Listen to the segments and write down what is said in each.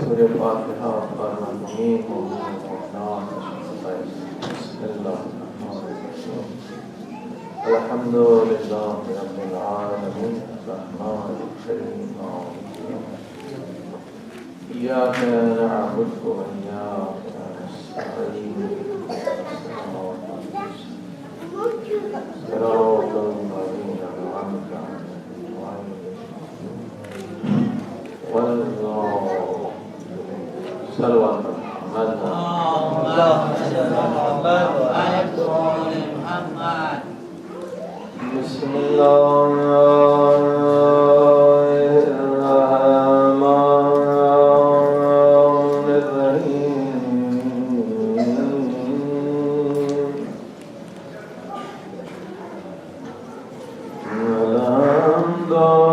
سورة الفاتحة وقال المؤمنين والمؤمنات بسم الله الرحمن الرحيم الحمد لله رب العالمين الرحمن الرحيم إياك نعبد وإياك نستعين صراط الذين أنعمت عليهم صلوا على محمد بسم الله الرحمن الرحيم الحمد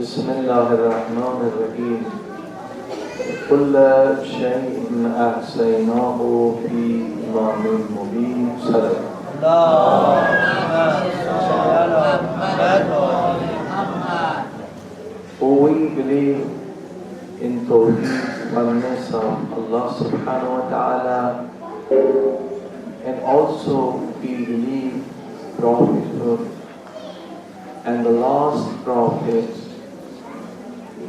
بسم الله الرحمن الرحيم كل شيء أحسيناه في إمام مبين صدق. We believe in Tawheed, oneness of Allah subhanahu wa ta'ala, and also we believe prophethood, and the last prophet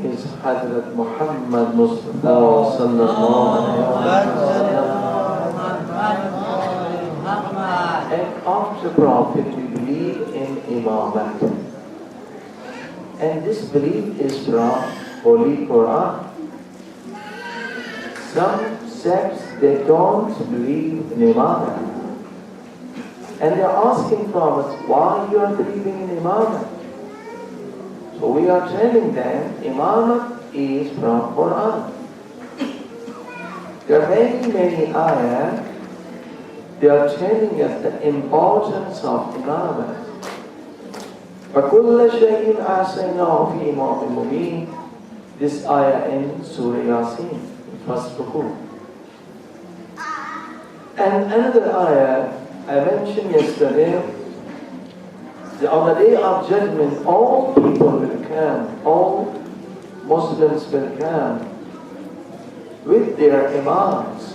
is Hazrat Muhammad Mustafa sallallahu alayhi wa sallam. And after prophet we believe in imamat. And this belief is from Holy Quran. Some sects, they don't believe in imamat. And they are asking from us, why you are believing in imamat? So we are telling them, imamat is from Quran. There are many ayahs, they are telling us the importance of imamat. فَكُلَّ شَيْءٍ أَحْصَيْنَاهُ فِي إِمَامٍ مُبِينٍ. This ayah in Surah Yasin, first ruku. And another ayah I mentioned yesterday, that on the day of judgment, all people will come, all Muslims will come with their imams.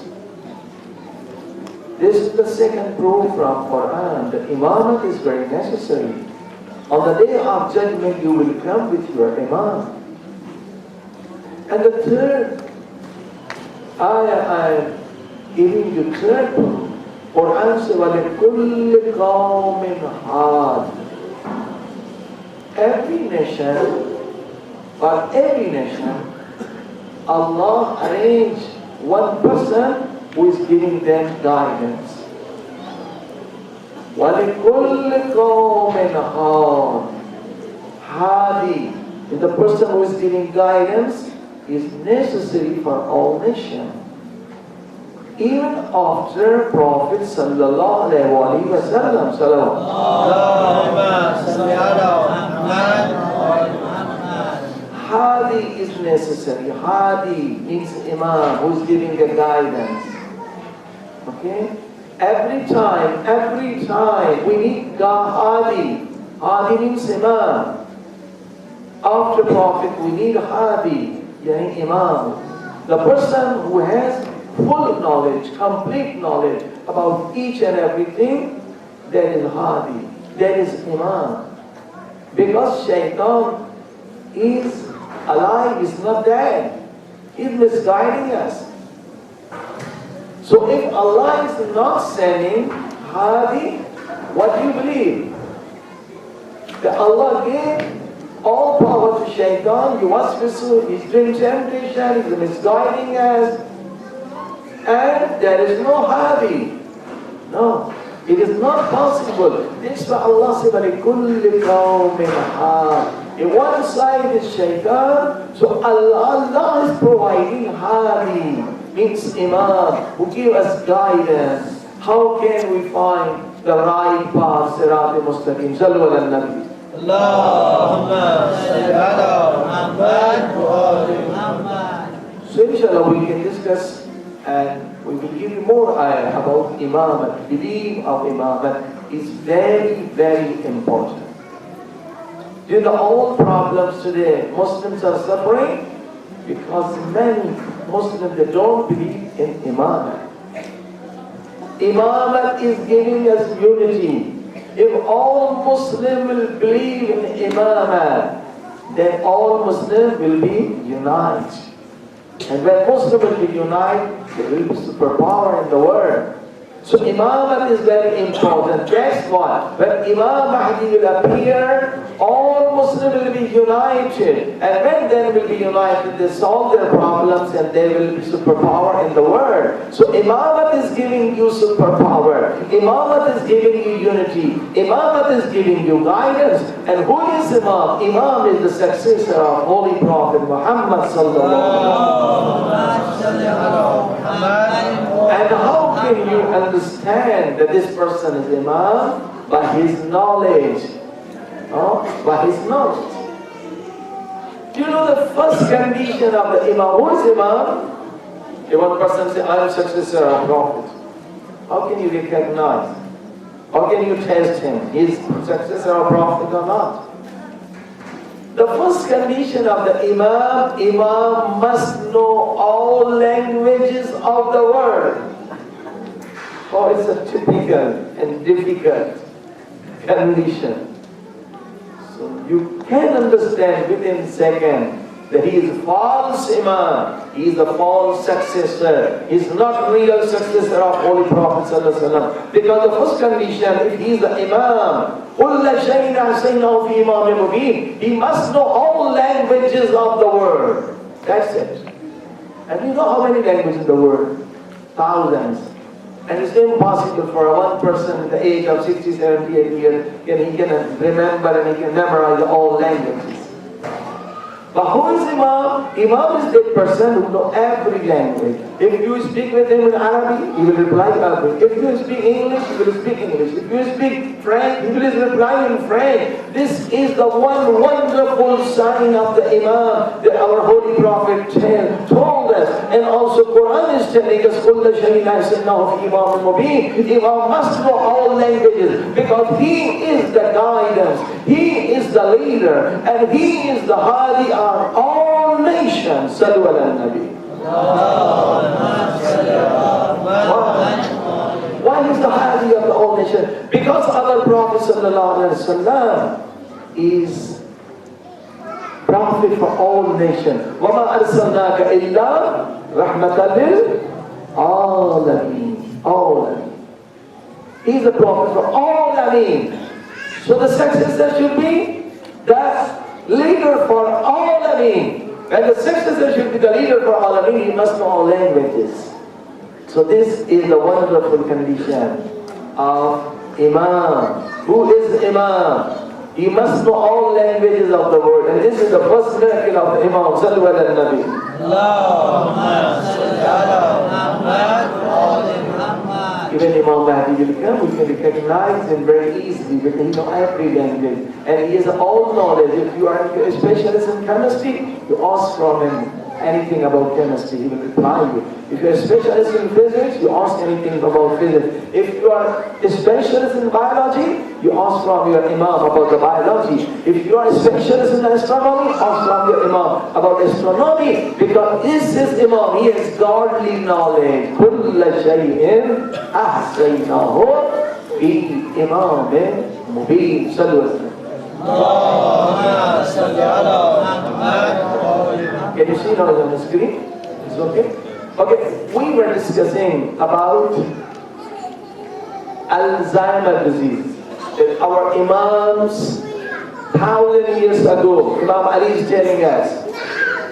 This is the second proof from Quran that imamat is very necessary. On the day of judgment, you will come with your imam. And the third ayah I am giving you third proof. Quran says, وَلِكُلِّ قَوْمٍ هَادٍ. Every nation, Allah arranged one person who is giving them guidance. وَلِكُلِّ قَوْمٍ هَادٍ. Hadi, the person who is giving guidance, is necessary for all nations. Even after Prophet sallallahu alaihi wasallam, Hadi is necessary. Hadi means imam who is giving the guidance. Okay? Every time we need Hadi. Hadi means imam. After Prophet we need Hadi, yani imam. The person who has full knowledge, complete knowledge about each and everything, that is Hadi, that is imam. Because shaitan is alive, is not dead. He is misguiding us. So if Allah is not sending Hadi, what do you believe? That Allah gave all power to shaitan, he wants to pursue, he's doing temptation, he's misguiding us, and there is no Hadi. No, it is not possible. This is why Allah said, وَلِكُلِّ قَوْمٍ هَادٍ. In one side is shaitan, so Allah is providing Hadi, means imam, who give us guidance. How can we find the right path, Sirat al-Mustaqim? Sallu ala nabi. Allahumma salli ala Muhammad wa ali Muhammad. So inshallah we can discuss and we will give you more ayah about imamat. Belief of imamat is very, very important. Due to all problems today, Muslims are suffering because many Muslims, they don't believe in imamat. Imamat is giving us unity. If all Muslims will believe in imamat, then all Muslims will be united. And when Muslims will be united, there will be superpower in the world. So imamat is very important. Guess what? When Imam Mahdi will appear, all Muslims will be united. And when they will be united, they solve their problems and they will be superpower in the world. So imamat is giving you superpower. Imamat is giving you unity. Imamat is giving you guidance. And who is Imam? Imam is the successor of Holy Prophet Muhammad sallallahu alaihi wasallam. And how can you understand that this person is Imam? By his knowledge. By his knowledge. Do you know the first condition of the Imam? Who is Imam? If one person says, I am successor of Prophet, how can you recognize? How can you test him? Is successor of Prophet or not? The first condition of the Imam must know all languages of the world. Oh, it's a typical and difficult condition. So you can understand within seconds that he is a false Imam, he is a false successor, he is not real successor of Holy Prophet ﷺ. Because the first condition, if he is the Imam, he must know all languages of the world. That's it. And you know how many languages in the world? Thousands. And it's impossible for one person at the age of 60, 70, 80 years, he can remember and he can memorize all languages. But who is Imam? Imam is that person who knows every language. If you speak with him in Arabic, he will reply Arabic. If you speak English, he will speak English. If you speak French, he will reply in French. This is the one wonderful sign of the Imam that our Holy Prophet told us. And also Quran is telling us, Imam must know all languages because he is the guidance, he is the leader, and he is the Hadi of all nations. Sallu ala Nabi. Why is the Hadi of the all nations? Because our Prophet ﷺ is Prophet for all nations. وَمَا أَرْسَلْنَاكَ إِلَّا رَحْمَةً لِلْعَالَمِينَ. He is the Prophet for all Alameen. So the successor should be the leader for all Alameen. And the successor should be the leader for all Alameen. He must know all languages. So this is the wonderful condition of Imam. Who is Imam? He must know all languages of the world. And this is the first miracle of the Imam. Sallu ala Nabi. Even Imam Mahdi will come, we can recognize him very easily because he knows every language. And he has all knowledge. If you are a specialist in chemistry, you ask from him anything about chemistry, he will reply you. If you are a specialist in physics, you ask anything about physics. If you are a specialist in biology, you ask from your Imam about the biology. If you are a specialist in astronomy, ask from your Imam about astronomy. Because this is Imam, he has godly knowledge. كُلَّ شَيْءٍ أَحْسَيْنَاهُ فِي إِمَامٍ مُبِينٍ. Sallu Can you see now on the screen? It's okay? Okay, we were discussing about Alzheimer's disease. That our Imams, 1,000 years ago, Imam Ali is telling us,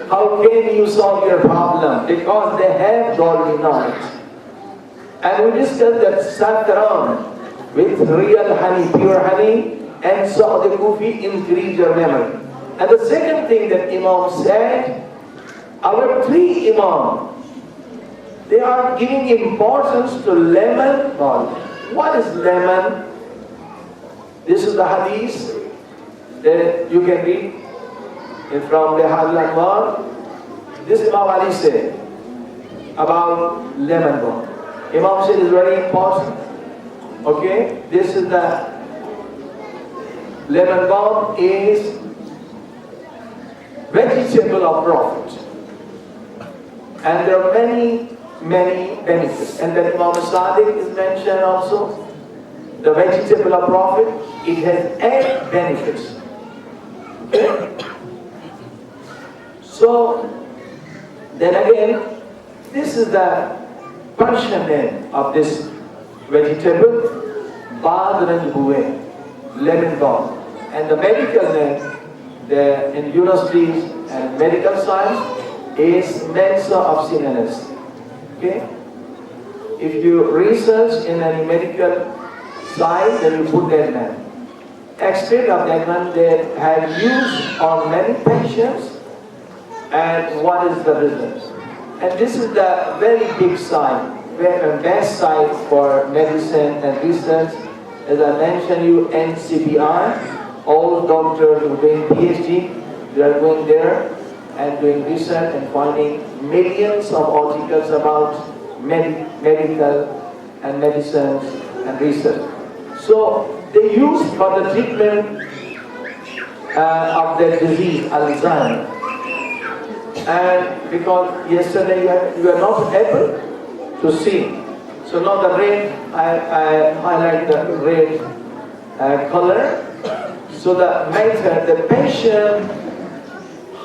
how can you solve your problem? Because they have godly knowledge. And we discussed that saffron with real honey, pure honey, and so the kufi increase your memory. And the second thing that Imam said, our three Imam, they are giving importance to lemon knowledge. What is lemon? This is the hadith that you can read from the Hadith Anwar. This Imam Ali said about lemon balm. Imam said it's very important. Okay, this is the lemon balm is vegetable of Prophet. And there are many benefits. And then Imam Sadiq is mentioned also. The vegetable of Prophet, it has 8 benefits. Okay? So, then again, this is the Persian name of this vegetable, Badran Bue, lemon balm. And the medical name, in universities and medical science, is Mensa of Sinanus. Okay? If you research in any medical science, then you put that name. Extract of that one they have used on many patients, and what is the result? And this is the very big sign, best site for medicine and research. As I mentioned you, NCBI, all doctors who are doing PhD, they are going there. and doing research and finding millions of articles about medical and medicines and research. So they use for the treatment of their disease, Alzheimer's. And because yesterday you were not able to see. So now the red, I highlight the red color. So the matter, the patient,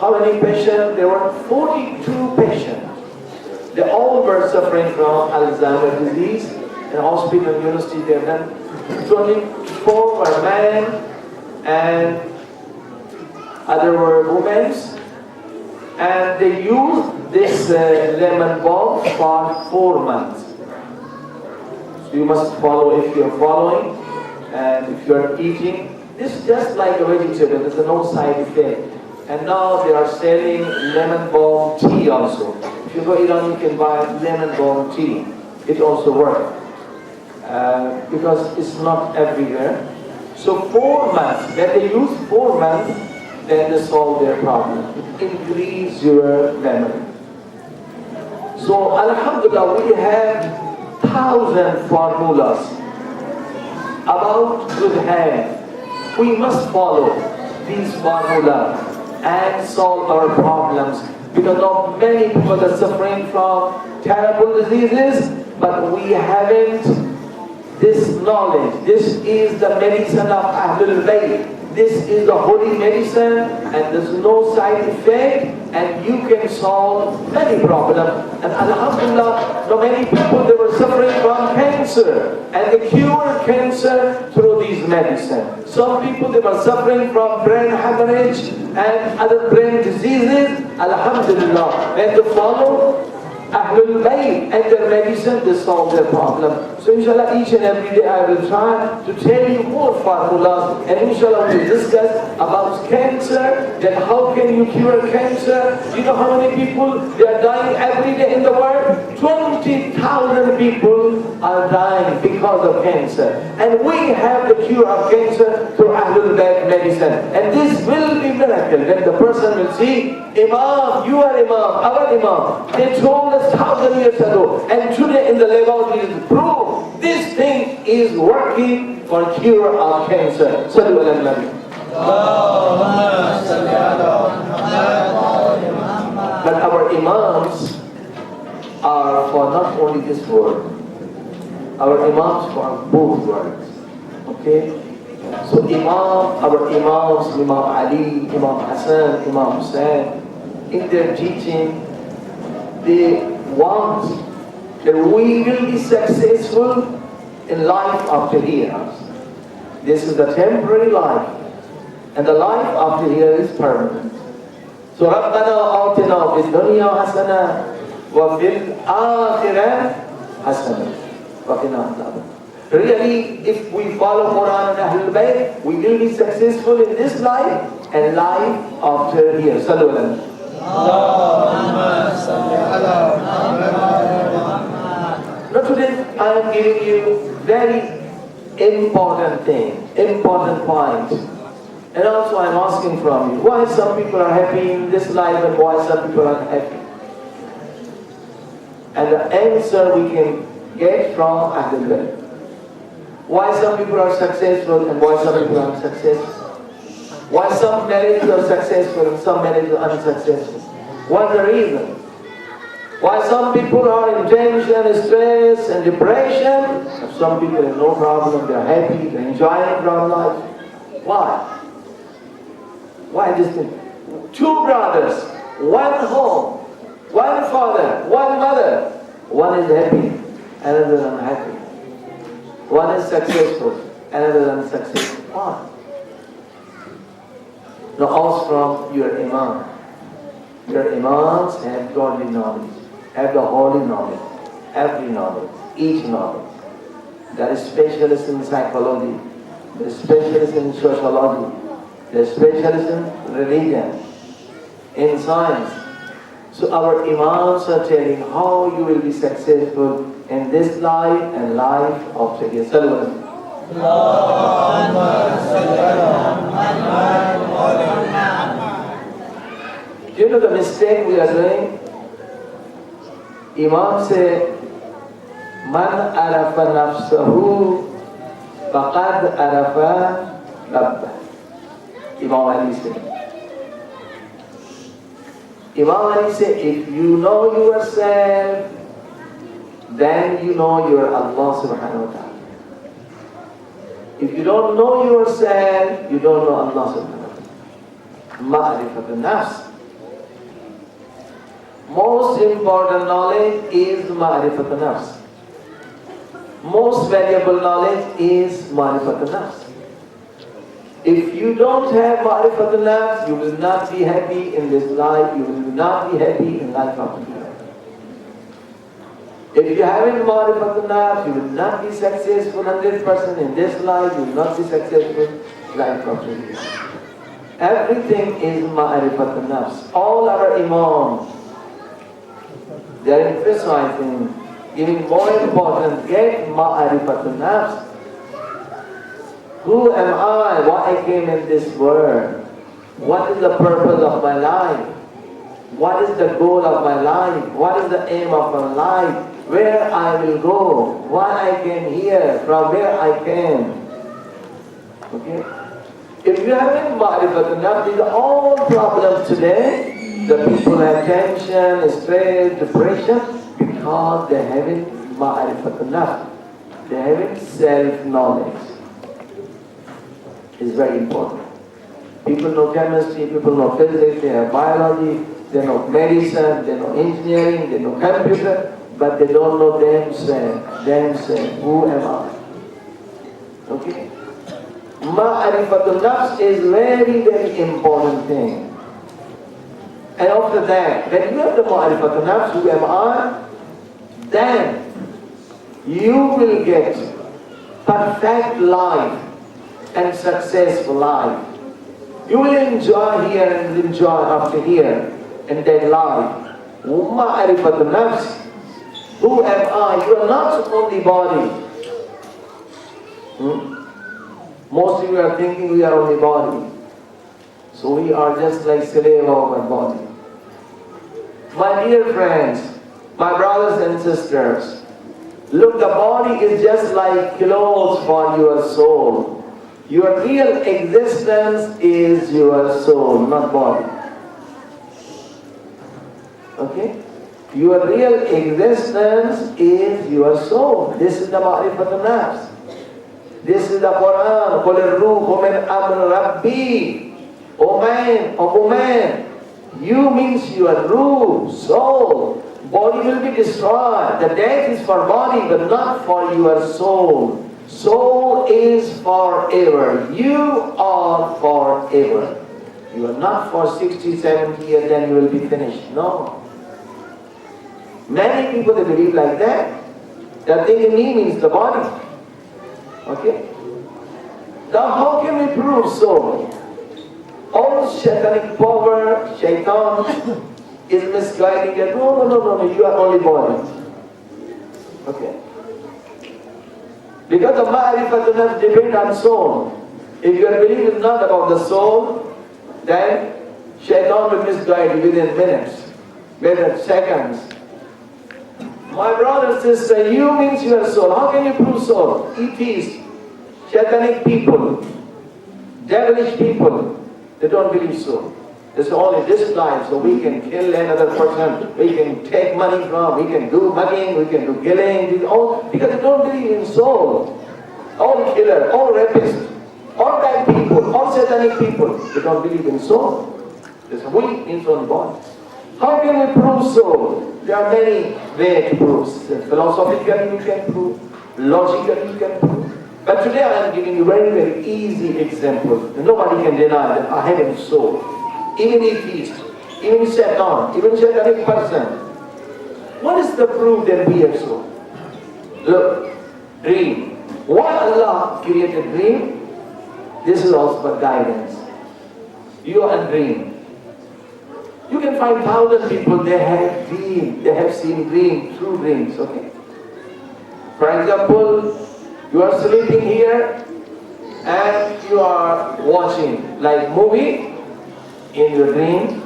how many patients? There were 42 patients. They all were suffering from Alzheimer's disease. In hospital and university they have done 24 were men and other were women. And they used this lemon balm for 4 months. So you must follow if you're following and if you're eating. This is just like a vegetable, there's no side effect. And now they are selling lemon balm tea also. If you go Iran, you can buy lemon balm tea. It also works. Because it's not everywhere. So 4 months, when they use 4 months, then they solve their problem. Increase your memory. So Alhamdulillah, we have 1,000 formulas about good health. We must follow these formulas and solve our problems. Because of many people are suffering from terrible diseases, but we haven't this knowledge. This is the medicine of Ahlul Bayt. This is the holy medicine, and there's no side effect, and you can solve many problems. And Alhamdulillah, so many people, they were suffering from cancer, and they cured cancer through these medicines. Some people, they were suffering from brain hemorrhage and other brain diseases. Alhamdulillah, when they follow Ahlul Bayt and their medicine, they solve their problem. So inshallah, each and every day I will try to tell you more formulas, and inshallah we will discuss about cancer, then how can you cure cancer. You know how many people, they are dying every day in the world? 20,000 people are dying because of cancer. And we have the cure of cancer through Ahlul Bayt medicine. And this will be miracle. When the person will see, Imam, you are Imam, our Imam. They told us 1,000 years ago, and today in the laboratory is proved this thing is working for cure of cancer. Sallu ala Nabi. But our Imams are for not only this world, our Imams for both worlds. Okay? So our Imams, Imam Ali, Imam Hassan, Imam Hussain, in their teaching, they want that we will be successful in life after here. This is the temporary life, and the life after here is permanent. So رَبَّنَا آتِنَا فِي الدُّنْيَا حَسَنَةً وَفِي الْآخِرَةِ حَسَنَةً وَقِنَا عَذَابَ النَّارِ. Really, if we follow Quran and Ahlul Bayt, we will be successful in this life and life after here. Sallu ala Nabi. Now today I am giving you very important thing, important point. And also I am asking from you, why some people are happy in this life and why some people are unhappy? And the answer we can get from Ahlul Bayt. Why some people are successful and why some people are unsuccessful? Why some marriages are successful and some marriages are unsuccessful? What's the reason? Why some people are in tension, stress and depression, and some people have no problem, they're happy, they're enjoying from life? Why? Why this thing? 2 brothers, 1 home, 1 father, 1 mother. One is happy, another is unhappy. One is successful, another is unsuccessful. Why? Now ask from your Imam. Your Imams have godly knowledge, have the holy knowledge, every knowledge, each knowledge. They are specialists in psychology, they are specialists in sociology, they are specialists in religion, in science. So our Imams are telling how you will be successful in this life and life after here. Sallallahu Do you know the mistake we are doing? Imam said, Man arafa nafsahu faqad arafa rabbah. Imam Ali said. Imam Ali said, if you know yourself, then you know your Allah subhanahu wa ta'ala. If you don't know yourself, you don't know Allah subhanahu wa ta'ala. Ma'rifat al-nafs. Most important knowledge is ma'rifat al-nafs. Most valuable knowledge is ma'rifat al-nafs. If you don't have ma'rifat al-nafs, you will not be happy in this life, you will not be happy in life after life. If you haven't ma'rifat al-nafs, you will not be successful 100% in this life, you will not be successful life after life. Everything is ma'rifat al-nafs. All our imams, they are emphasizing, giving more importance, get ma'rifat al-nafs. Who am I? Why I came in this world? What is the purpose of my life? What is the goal of my life? What is the aim of my life? Where I will go? Why I came here? From where I came? Okay? If you haven't ma'rifat enough, these are all problems today. The people have tension, stress, depression, because they haven't ma'rifat enough. They haven't self-knowledge. Is very important. People know chemistry, people know physics, they have biology, they know medicine, they know engineering, they know computer, but they don't know themselves. Who am I? Okay? Ma'rifatul nafs is very, very important thing. And after that, when you have the ma'rifatul nafs, who am I? Then you will get perfect life and successful life. You will enjoy here and enjoy after here and then life. Ma'rifatul nafs. Who am I? You are not only body. Most of you are thinking we are only body. So we are just like slave of our body. My dear friends, my brothers and sisters, look, the body is just like clothes for your soul. Your real existence is your soul, not body. Okay? Your real existence is your soul. This is the ma'rifat al-nafs. This is the Quran. قُلِ الرُّوحُ مِنْ أَمْرِ رَبِّي. O man, O woman, you means your ruh, soul. Body will be destroyed. The death is for body, but not for your soul. Soul is forever. You are forever. You are not for 60, 70 years, then you will be finished. No. Many people, they believe like that. That thing in me means the body. Okay? Now how can we prove so? All shaitanic power, shaitan, is misguiding you. No, you are only body. Okay? Because the ma'rifat al-nafs depends on soul. If your belief is not about the soul, then shaitan will misguide you within minutes, seconds. My brother, sister, you means your soul. How can you prove soul? Atheists, shaitanic people, devilish people, they don't believe so. It's only this life, so we can kill another person, we can take money from, we can do mugging, we can do killing, all, because they don't believe in soul. All killers, all rapists, all bad people, all satanic people, they don't believe in soul. There's a will in soul body. How can we prove soul? There are many ways to prove. Philosophically you can prove, logically you can prove. But today I am giving you very, very easy example. Nobody can deny that I have a soul. Even atheist, even Satan, even satanic person. What is the proof that we have soul? Look, dream. Why Allah created dream? This is also for guidance. You are a dream. You can find 1,000 people, they have dream, they have seen dream, through dreams, okay? For example, you are sleeping here and you are watching like movie in your dream.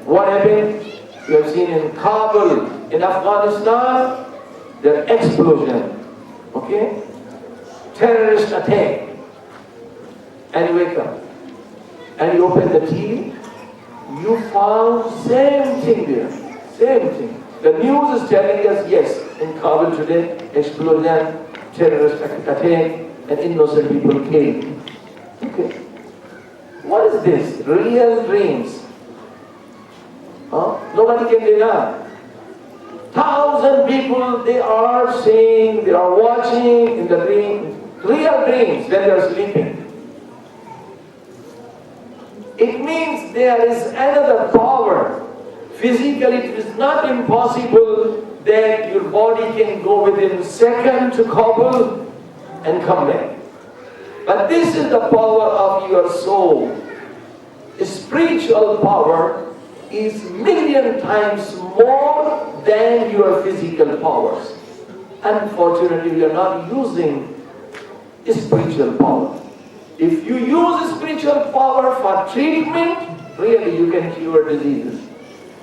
What happened? You have seen in Kabul, in Afghanistan, the explosion, okay? Terrorist attack. And you wake up, and you open the TV, you found same thing there, same thing. The news is telling us, yes, in Kabul today, explosion, terrorist attack, and innocent people killed. Okay. What is this? Real dreams. Huh? Nobody can deny. 1,000 people, they are seeing, they are watching in the dream, real dreams when they are sleeping. It means there is another power. Physically, it is not impossible that your body can go within a second to Kabul and come back. But this is the power of your soul. Spiritual power is million times more than your physical powers. Unfortunately, we are not using spiritual power. If you use spiritual power for treatment, really you can cure diseases.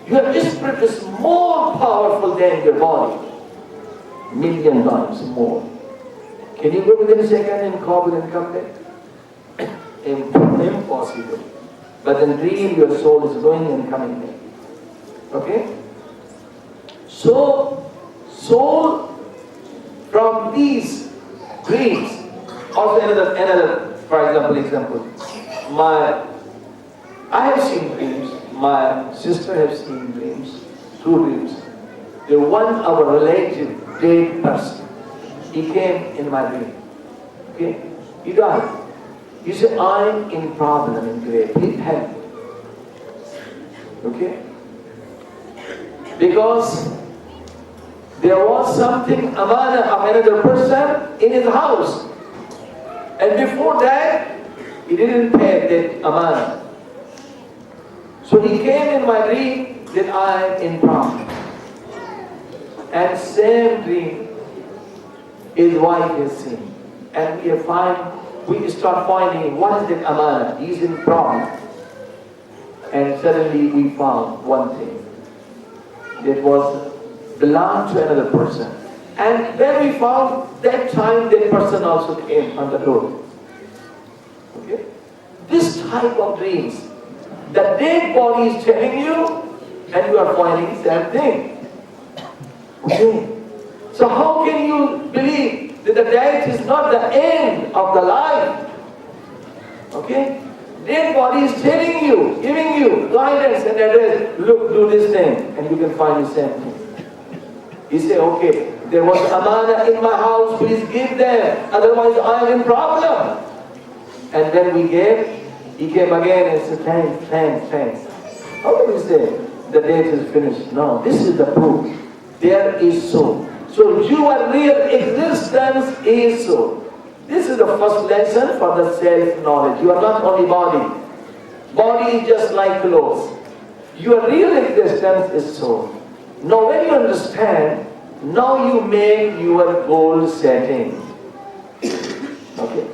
Your spirit is more powerful than your body. Million times more. Can you go within a second in Kabul and come back? Impossible. But in dream, your soul is going and coming back. Okay? So, soul from these dreams. Also another, for example, I have seen dreams. My sister has seen dreams, 2 dreams. The one our relative, dead person, he came in my dream. Okay? He died. He said, I'm in problem in grave. Please help me. Okay? Because there was something amana of another person in his house. And before that, he didn't pay that amana. So he came in my dream that I am in problem. And same dream his wife has seen. And we start finding what is that amana? He's in problem. And suddenly we found one thing that belonged to another person. And when we found that time, that person also came on the door. Okay? This type of dreams, the dead body is telling you, and you are finding the same thing. Okay? So how can you believe that the death is not the end of the life? Okay? Dead body is telling you, giving you guidance and address. Look, do this thing, and you can find the same thing. You say, okay, there was amana in my house, please give them, otherwise I am in problem. And then we gave, he came again and said, thanks. How can we say the date is finished? No, this is the proof. There is soul. So your real existence is soul. This is the first lesson for the self-knowledge. You are not only body. Body is just like clothes. Your real existence is soul. Now when you understand, now you make your goal setting. Okay?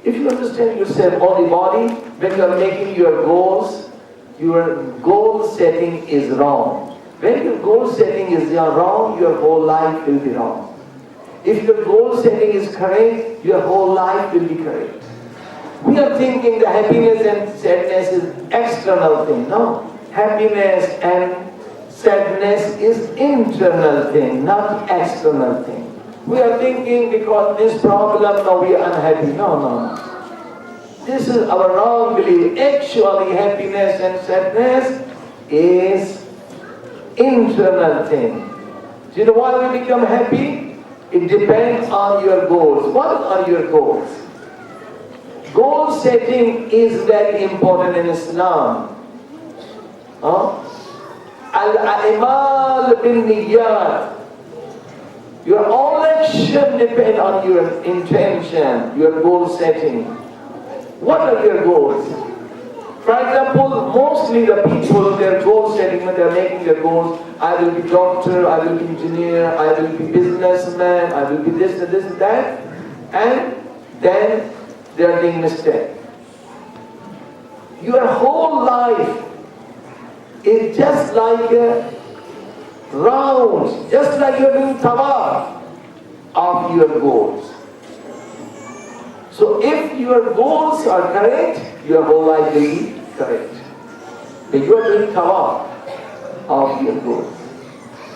If you understand yourself only body, when you are making your goal setting is wrong. When your goal setting is wrong, your whole life will be wrong. If your goal setting is correct, your whole life will be correct. We are thinking the happiness and sadness is external thing. No. Happiness and sadness is internal thing, not external thing. We are thinking because this problem, now we are unhappy. No. This is our wrong belief. Actually, happiness and sadness is internal thing. Do you know why we become happy? It depends on your goals. What are your goals? Goal setting is very important in Islam. Al-a'mal bin-niyyat. Your all action depends on your intention, your goal setting. What are your goals? For example, mostly the people, their goal setting, when they're making their goals, I will be doctor, I will be engineer, I will be businessman, I will be this and this and that, and then they're doing mistake. Your whole life is just like a round, just like you're doing tawaf of your goals. So if your goals are correct, your whole life will be correct. But you are doing tawaf of your goals.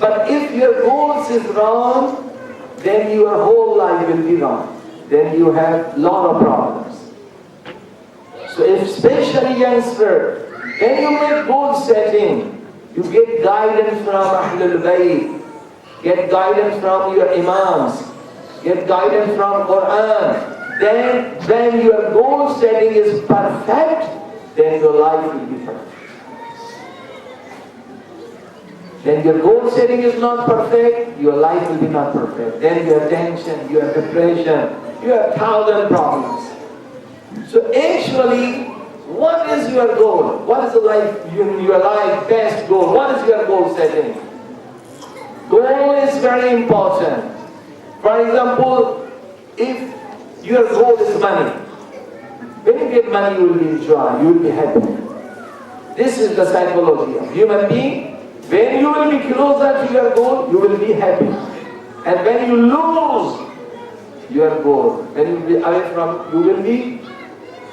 But if your goals is wrong, then your whole life will be wrong. Then you have lot of problems. So especially youngster, when you make goal setting, you get guidance from Ahlul Bayt, get guidance from your imams, get guidance from Quran. Then when your goal setting is perfect, then your life will be perfect. When your goal setting is not perfect, your life will be not perfect. Then you have tension, you have depression, you have 1,000 problems. So actually, what is your goal? What is your life best goal? What is your goal setting? Goal is very important. For example, if your goal is money, when you get money, you will be enjoy, you will be happy. This is the psychology of human being. When you will be closer to your goal, you will be happy. And when you lose your goal, when you will be away from, you will be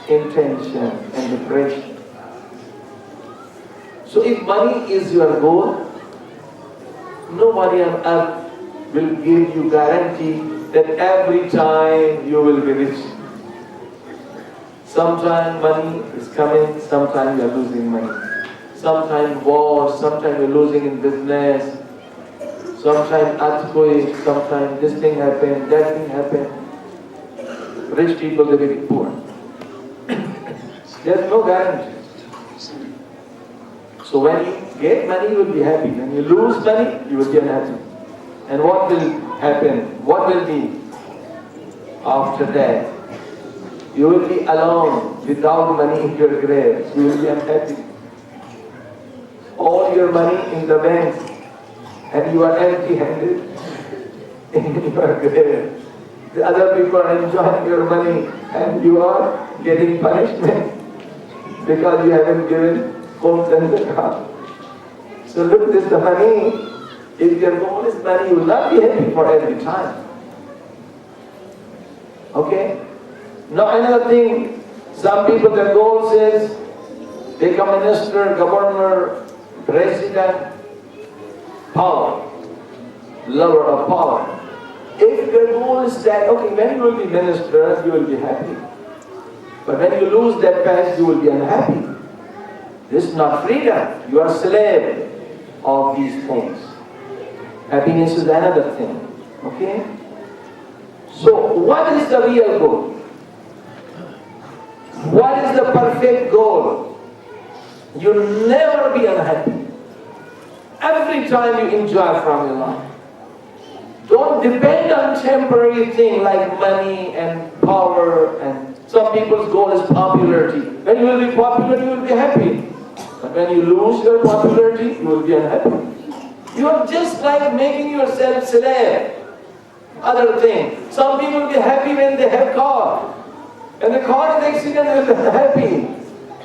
in tension and depression. So if money is your goal, nobody on earth will give you guarantee that every time you will be rich. Sometimes money is coming, sometimes you are losing money. Sometimes war, sometimes you're losing in business, sometimes earthquake, sometimes this thing happened, that thing happened. Rich people, they will be poor. There's no guarantee. So when you get money, you will be happy. When you lose money, you will be unhappy. And what will happen? What will be after that? You will be alone, without money in your grave. You will be unhappy. All your money in the bank, and you are empty-handed in your grave. The other people are enjoying your money, and you are getting punishment because you haven't given khums and zakat. So look, this the money. If your goal is money, you will not be happy for every time. Okay? Now another thing, some people, their goal says, become minister, governor, president, power, lover of power. If your goal is that, okay, when you will be minister, you will be happy. But when you lose that patch, you will be unhappy. This is not freedom. You are slave of these things. Happiness is another thing. Okay? So, what is the real goal? What is the perfect goal? You'll never be unhappy. Every time you enjoy from your life. Don't depend on temporary things like money and power, and some people's goal is popularity. When you will be popular, you will be happy. But when you lose your popularity, you will be unhappy. You are just like making yourself slave. Other thing. Some people will be happy when they have car. And the car is accident, they will be happy.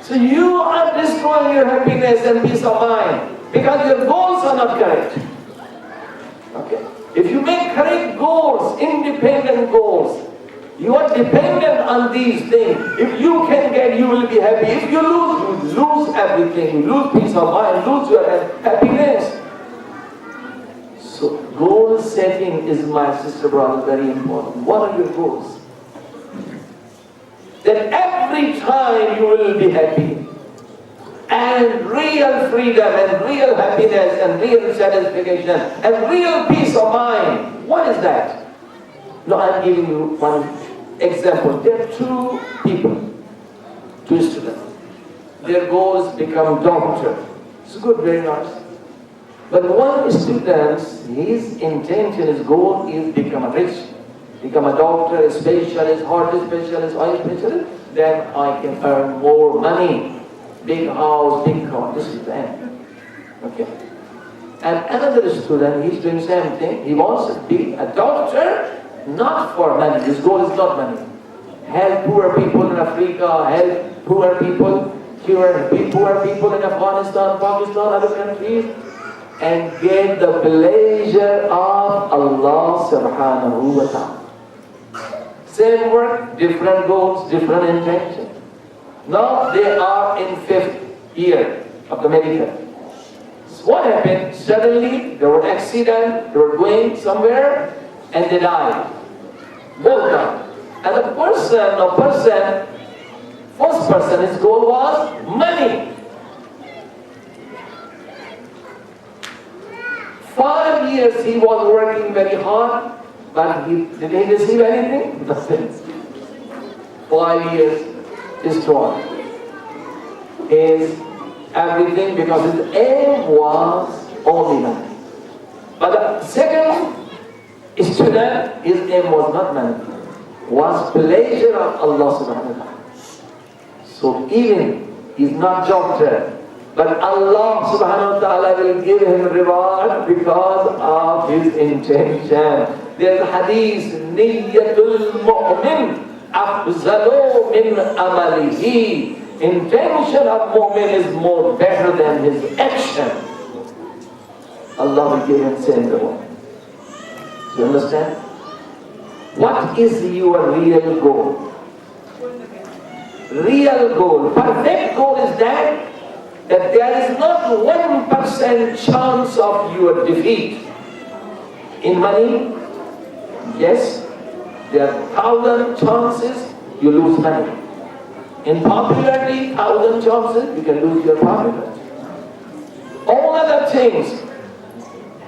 So you are destroying your happiness and peace of mind because your goals are not correct. Okay? If you make correct goals, independent goals, you are dependent on these things. If you can get, you will be happy. If you lose everything. You lose peace of mind, lose your happiness. So goal setting is, my sister brother, very important. What are your goals? That every time you will be happy. And real freedom and real happiness and real satisfaction and real peace of mind. What is that? Now I'm giving you one example. There are two people, two students. Their goals become doctor. It's good, very nice. But one student, his intention, his goal is become rich. Become a doctor, a specialist, heart specialist, eye specialist. Then I can earn more money. Big house, big car, this is the end. Okay? And another student, he's doing the same thing. He wants to be a doctor, not for money. His goal is not money. Help poor people in Africa, help poor people. poor people in Afghanistan, Pakistan, other countries, and get the pleasure of Allah subhanahu wa ta'ala. Same work, different goals, different intentions. Now they are in 5th year of the medical. So what happened? Suddenly there was an accident, they were going somewhere and they died. Both died. And the first person, his goal was money. 5 years he was working very hard, but did he receive anything? Nothing. 5 years destroyed his everything because his aim was only money. But the second student, his aim was not money, was pleasure of Allah subhanahu wa ta'ala. So even he's not doctor, but Allah subhanahu wa ta'ala will give him reward because of his intention. There's a hadith, Niyyatul Mu'min afzalu min amalihi. Intention of mu'min is more better than his action. Allah will give him same reward. Do you understand? What is your real goal? Real goal, perfect goal is that there is not 1% chance of your defeat. In money, yes, there are 1,000 chances you lose money. In popularity, 1,000 chances you can lose your popularity. All other things,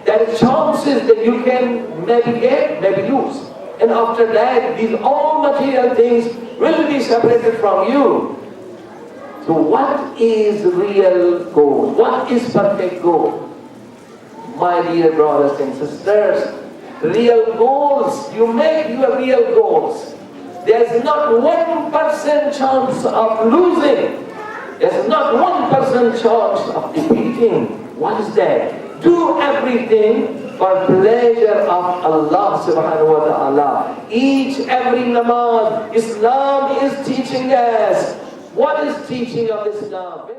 there are chances that you can maybe get, maybe lose. And after that, these all material things will be separated from you. So what is real goal? What is perfect goal? My dear brothers and sisters, real goals, you make your real goals. There's not 1% chance of losing. There's not 1% chance of defeating. What is that? Do everything for pleasure of Allah subhanahu wa ta'ala. Each, every namaz, Islam is teaching us. What is teaching of Islam?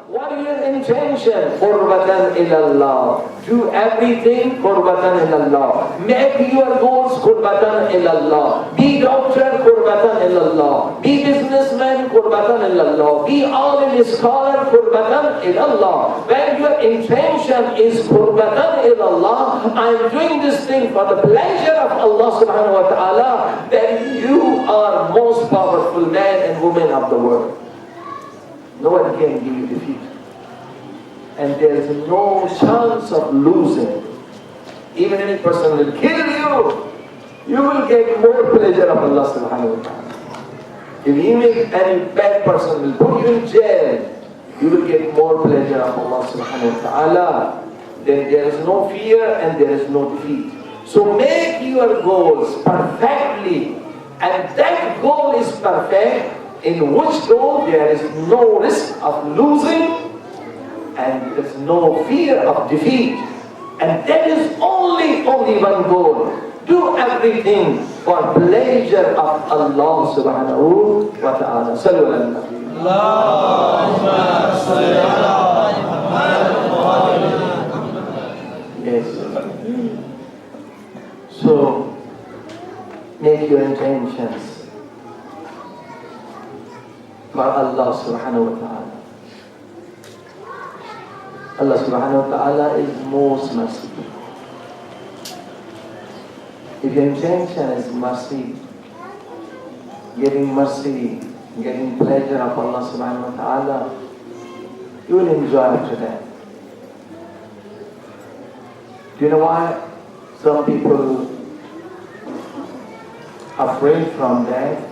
What is your intention? Qurbatan ilallah. Do everything qurbatan ilallah. Make your goals qurbatan ilallah. Be doctor qurbatan ilallah. Be businessman qurbatan ilallah. Be alim scholar qurbatan ilallah. When your intention is qurbatan ilallah, I am doing this thing for the pleasure of Allah subhanahu wa ta'ala, then you are most powerful man and woman of the world. No one can give you defeat. And there is no chance of losing. Even any person will kill you, you will get more pleasure of Allah subhanahu wa ta'ala. If any bad person will put you in jail, you will get more pleasure of Allah subhanahu wa ta'ala. Then there is no fear and there is no defeat. So make your goals perfectly. And that goal is perfect, in which goal there is no risk of losing and there is no fear of defeat. And that is only one goal. Do everything for pleasure of Allah subhanahu wa ta'ala. Sallu ala nabi. Allahumma salli ala Muhammad. Yes. So, make your intentions for Allah subhanahu wa ta'ala. Allah subhanahu wa ta'ala is most merciful. If your intention is mercy, getting pleasure of Allah subhanahu wa ta'ala, you will enjoy after that. Do you know why some people are afraid from that?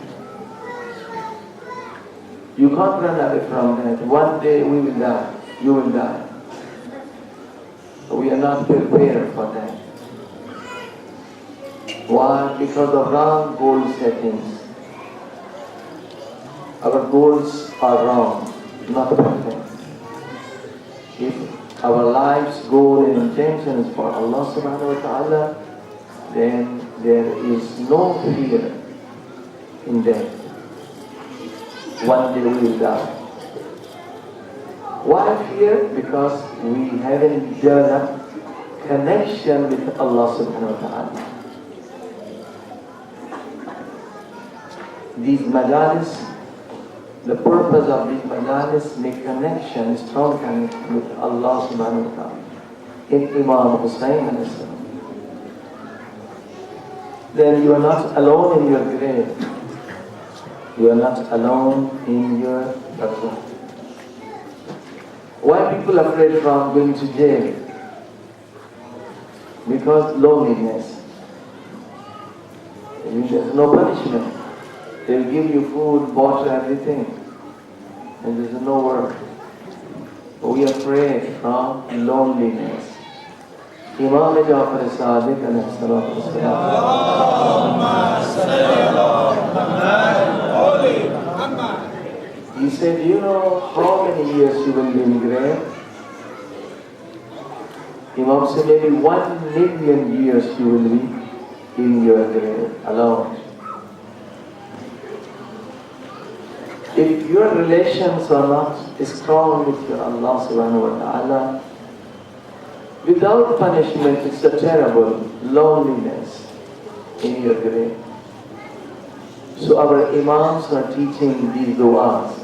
You can't run away from that. One day we will die. You will die. So we are not prepared for that. Why? Because of wrong goal settings. Our goals are wrong, not perfect. If our life's goal and intention is for Allah subhanahu wa ta'ala, then there is no fear in death. One day we will die. Why fear? Because we haven't developed connection with Allah subhanahu wa ta'ala. These majalis, the purpose of these majalis make connection, strong connection with Allah subhanahu wa ta'ala. In Imam Hussain alayhi salam. Then you are not alone in your grave. You are not alone in your barzakh. Why people are afraid from going to jail? Because loneliness. There's no punishment. They'll give you food, water, everything. And there's no work. But we are afraid from loneliness. Imam Jafar Sadiq alayhi salatu wasalam. He said, you know how many years you will be in grave? Imam said, maybe 1 million years you will be in your grave alone. If your relations are not strong with your Allah subhanahu wa ta'ala, without punishment, it's a terrible loneliness in your grave. So our imams are teaching these du'as.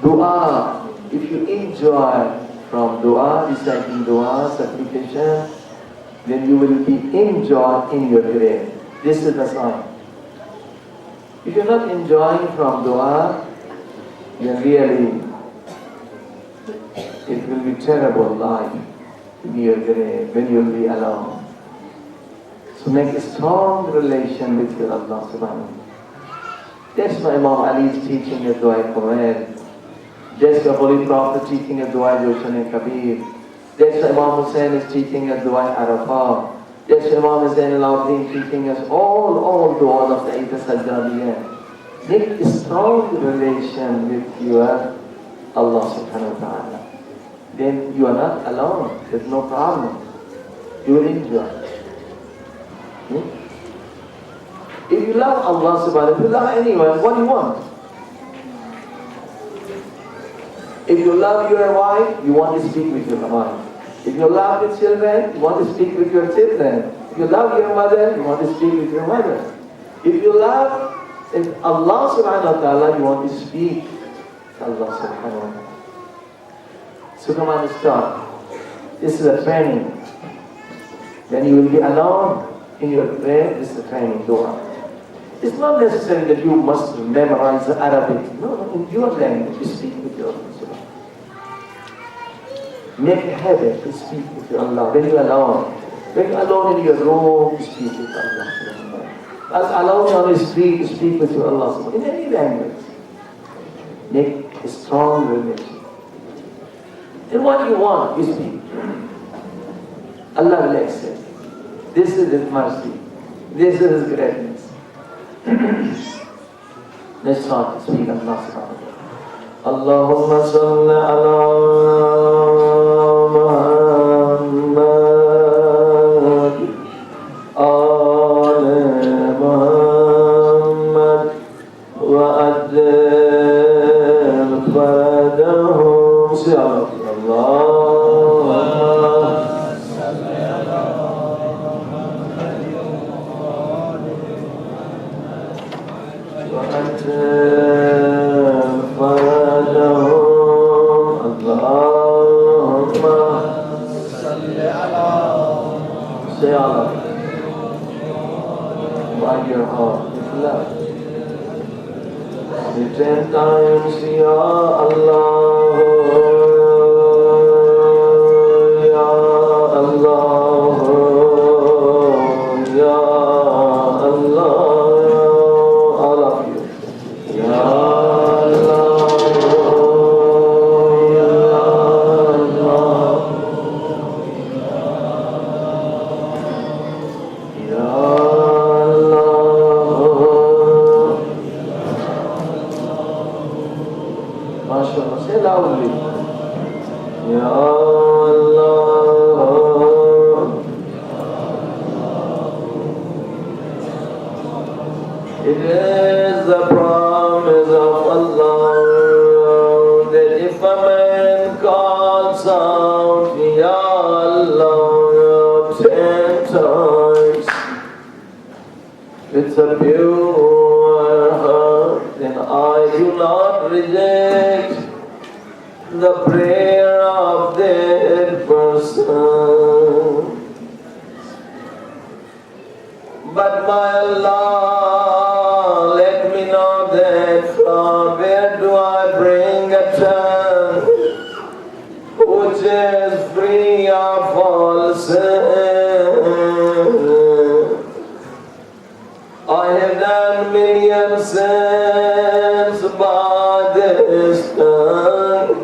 Dua, if you enjoy from dua, reciting dua, supplication, then you will be enjoyed in your grave. This is the sign. If you're not enjoying from dua, then really it will be terrible life in your grave when you'll be alone. So make a strong relation with your Allah subhanahu wa ta'ala. That's why Imam Ali is teaching a dua Qur'an. That's the Holy Prophet teaching a dua Joshan Kabir. That's why Imam Hussain is teaching a dua Arafah. That's why Imam Hussain al-Abdin teaching us all du'as of the Eid al-Sajjadiyah. Make a strong relation with your Allah subhanahu wa ta'ala. Then you are not alone. There's no problem. You will enjoy. If you love Allah subhanahu wa ta'ala, if you love anyone, what do you want? If you love your wife, you want to speak with your wife. If you love your children, you want to speak with your children. If you love your mother, you want to speak with your mother. If you love Allah subhanahu wa ta'ala, you want to speak to Allah subhanahu wa ta'ala. So come on, start. This is a training. Then you will be alone in your prayer. This is a training dua. It's not necessary that you must memorize Arabic. No, in your language, you speak with your Allah. Make a habit to speak with your Allah. When you're alone. When you're alone in your room, you speak with Allah. Alone on the street, you speak with your Allah. In any language. Make a strong relation. And what you want, you speak. Allah will accept. This is His mercy. This is His greatness. Let's start to speak Allah subhanahu wa ta'ala. Allahumma salli ala Muhammad, ala Muhammad, wa adil faradahum. Say Allah. Say Allah. By your heart, with love. Say 10 times, Ya Allah, Ya Allah, Ya Allah, all of you. Ya Say loudly. Ya Allah. It is the promise of Allah that if eyes. With a pure heart, then I do not reject the prayer of that person. But my Allah, let me know that from where do I bring a tongue which is free of all sin. I have done million sins by this tongue.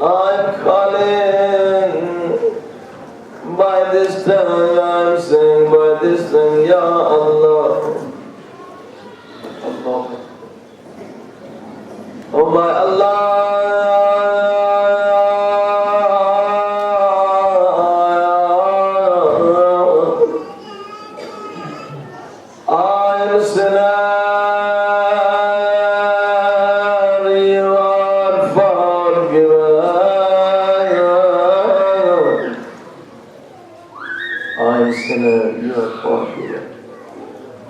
I'm calling by this tongue, I'm saying by this tongue, Ya Allah. Allah. Oh my Allah.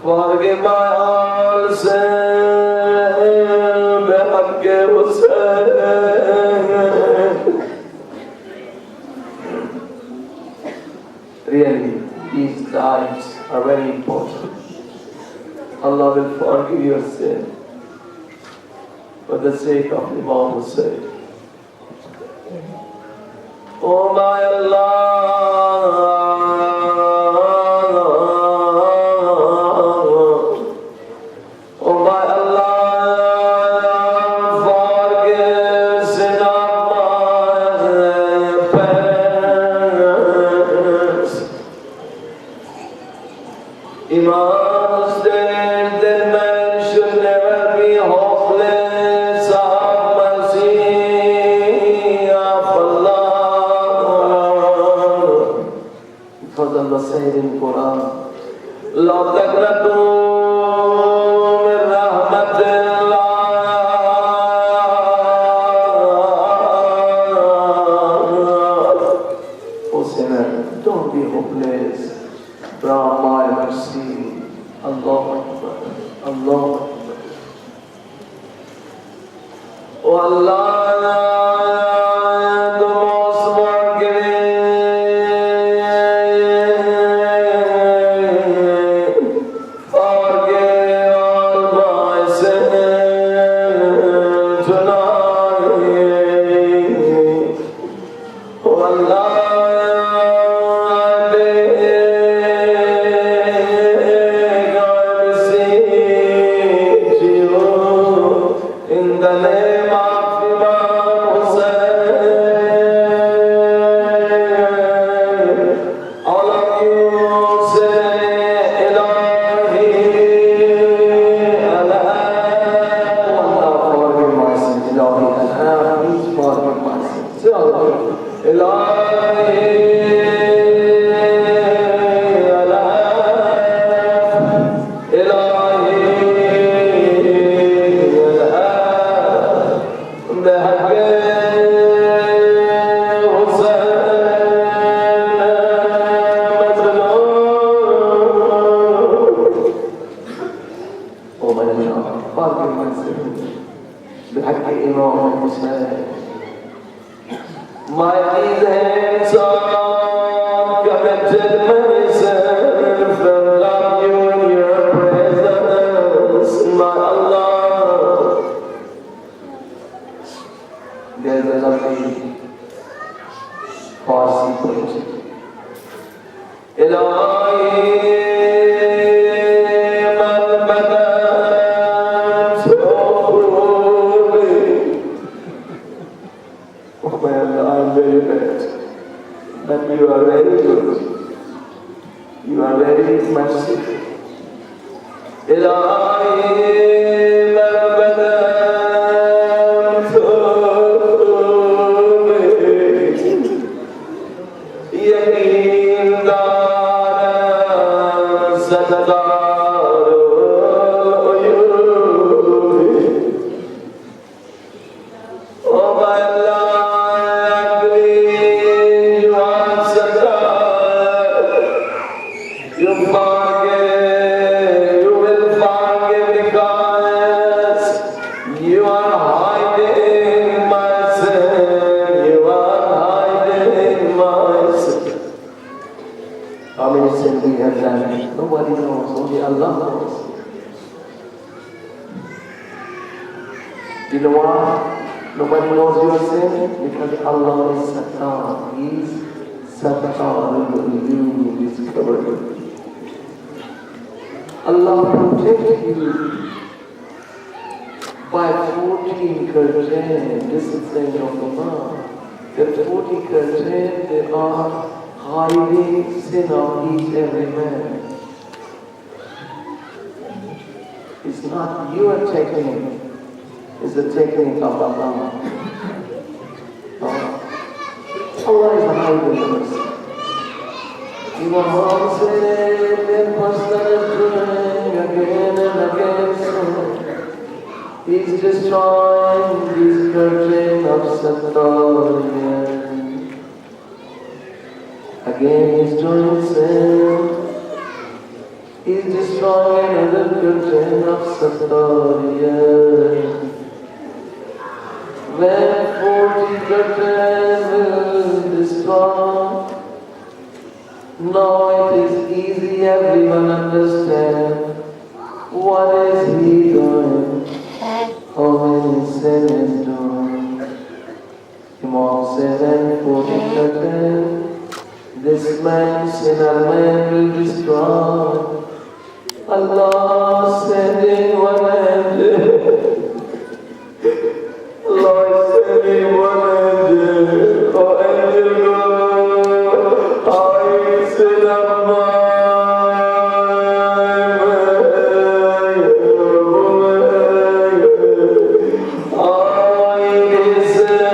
Forgive my all sin, بحق Hussein. Really, these times are very important. Allah will forgive your sin for the sake of Imam Hussein. Oh my Allah. Imam said that man should never be hopeless of mercy of Allah. Because Allah said in Quran, La taqnatu min rahmatillah. Oh sinner, don't be hopeless from my mercy. Allah Akbar, Allah Akbar. Oh Allah, the most forgiving, forgive all my sins tonight. Oh Allah. My hands are committed myself and love you in your presence, my Allah. There's a lovely Farsi poetry. But you are very good. You are very merciful. You forgive, you will forgive because you are hiding my sin, you are hiding my sin. How many sins we have done? Nobody knows, only Allah knows. You know why? Nobody knows your sin? Because Allah is Sattar. He is Sattar. You discover it. Allah protects you by 14 curtains. Discipline of Allah. The 40 curtains, they are hiding sin of each every man. It's not you are taking it. It's the technique of Allah. Allah is hiding us. You are all sinning and person is doing again and again sin. He's destroying this curtain of Sattar. Again he's doing sin. He's destroying another curtain of Sattar. When 40 curtains will destroy, now it is easy, everyone understand. What is he doing? How many sin is doing? Imam said, and 40 curtains, this man, sinner man, will destroy. Allah said in one hand, Lord, send me one angel, oh angel God, I said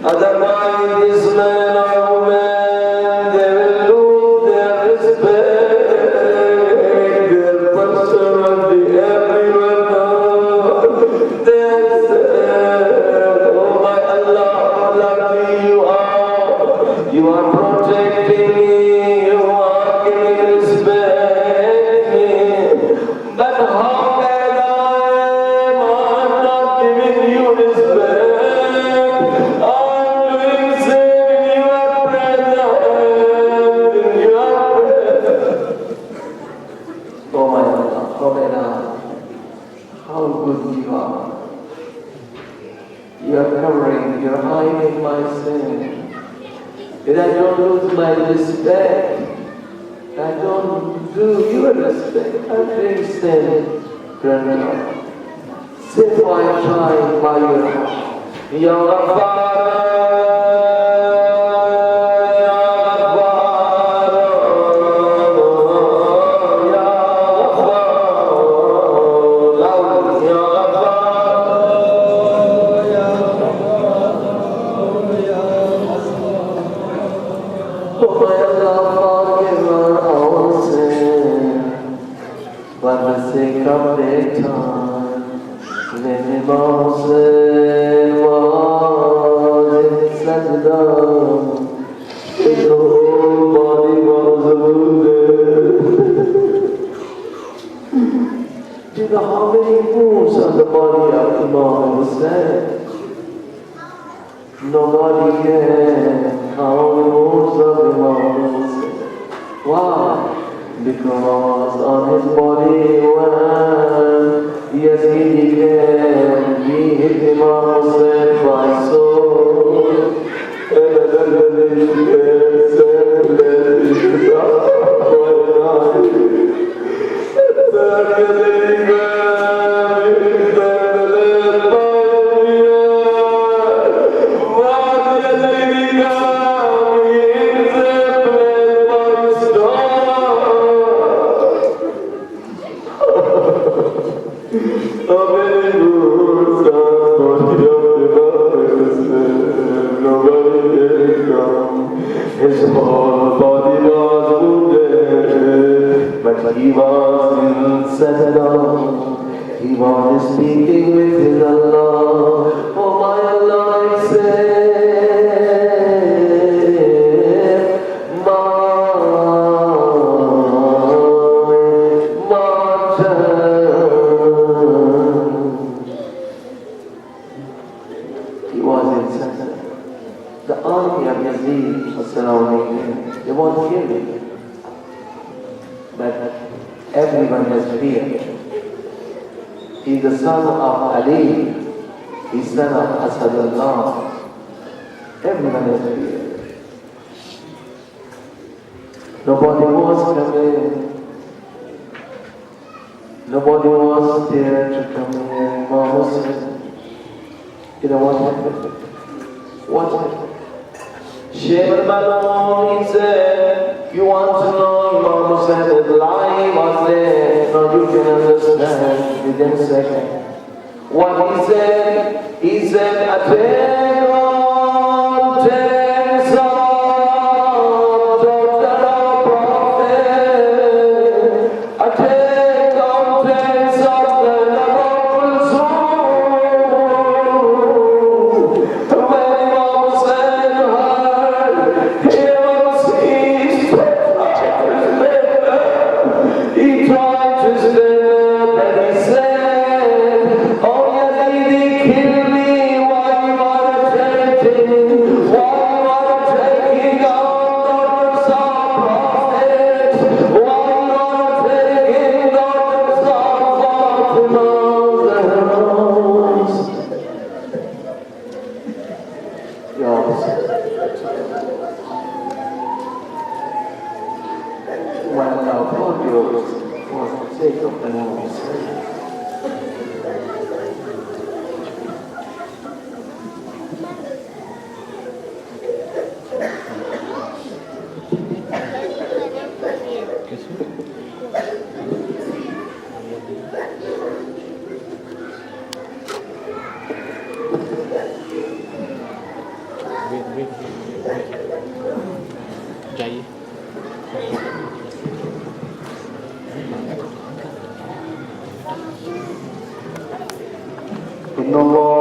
otherwise this man or woman, they will lose their respect, their personality, everyone knows. They said, oh my Allah, how lucky you are protecting me, you are giving respect me. But how can I'm not giving you respect? I'm doing sin in your presence, in your presence. Oh my Allah, oh my Allah, how good you are. You are covering, you are hiding my sin. And I don't lose my respect. I don't do your respect. I bring sin. Grandma. Sit 5 times by your heart. Ya oh my Allah, forgive our own sin. For the sake of their time, when Imam Hussain was in Sajda, his whole body was wounded. Do you know how many wounds on the body of Imam Hussain? Nobody can count wounds of Imam Hussain. Why? Because on his body when yes he became, he hit Imam Hussain by sword. His whole body was wounded, but he was in Sajda. He was speaking with his Allah. Oh my Allah, I say, the army of Yazid was surrounding him. They want to kill him. But everyone has fear. He is the son of Ali. He is son of Asadullah. Everyone has fear. Nobody was coming. Nobody was there to come in. Mama said, you know what happened? What happened? Shaykh al-Malon, he said, you want to know, Imam Hussain that lying was there. Now you can understand within a second. What he said, attack on tanks of Dr. Prophet, attack on tanks of the Nabal Zoom. When Imam Hussain heard, he was seized. He tried to stand and he said, oh Yazidi, kill me while you are attacking, while you are taking out daughters of Prophet, while you are taking daughters of Fatima Zahra. When our audio was the sake of the noise. जाइए إن الله